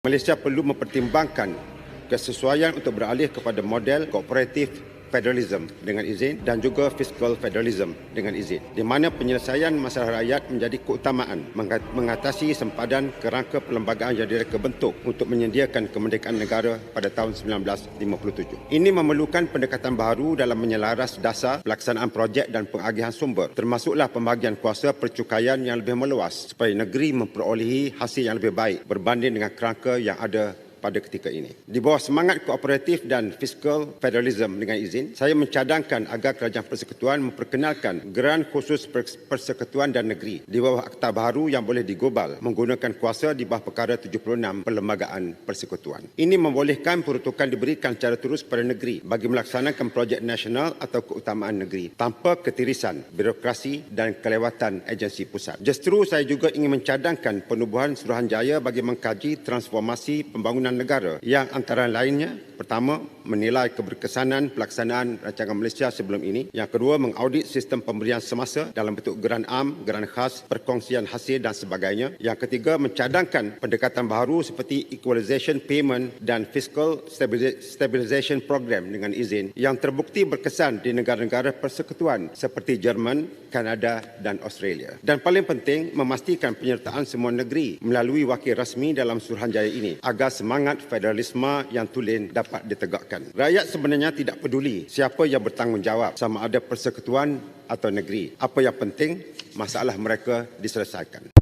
Malaysia perlu mempertimbangkan kesesuaian untuk beralih kepada model kooperatif federalism dengan izin dan juga fiscal federalism dengan izin, di mana penyelesaian masalah rakyat menjadi keutamaan mengatasi sempadan kerangka perlembagaan yang direka bentuk untuk menyediakan kemerdekaan negara pada tahun 1957. Ini memerlukan pendekatan baru dalam menyelaras dasar pelaksanaan projek dan pengagihan sumber, termasuklah pembahagian kuasa percukaian yang lebih meluas supaya negeri memperolehi hasil yang lebih baik berbanding dengan kerangka yang ada pada ketika ini. Di bawah semangat kooperatif dan fiscal federalism dengan izin, saya mencadangkan agar Kerajaan Persekutuan memperkenalkan geran khusus persekutuan dan negeri di bawah Akta Baharu yang boleh digobal menggunakan kuasa di bawah Perkara 76 Perlembagaan Persekutuan. Ini membolehkan peruntukan diberikan secara terus kepada negeri bagi melaksanakan projek nasional atau keutamaan negeri tanpa ketirisan birokrasi dan kelewatan agensi pusat. Justru saya juga ingin mencadangkan penubuhan Suruhanjaya bagi mengkaji transformasi pembangunan negara yang antara lainnya, pertama, menilai keberkesanan pelaksanaan rancangan Malaysia sebelum ini. Yang kedua, mengaudit sistem pemberian semasa dalam bentuk geran am, geran khas, perkongsian hasil dan sebagainya. Yang ketiga, mencadangkan pendekatan baharu seperti equalization payment dan fiscal stabilization program dengan izin yang terbukti berkesan di negara-negara persekutuan seperti Jerman, Kanada dan Australia. Dan paling penting, memastikan penyertaan semua negeri melalui wakil rasmi dalam Suruhanjaya ini agar semangat federalisme yang tulen dapat ditegakkan. Rakyat sebenarnya tidak peduli siapa yang bertanggungjawab, sama ada persekutuan atau negeri. Apa yang penting, masalah mereka diselesaikan.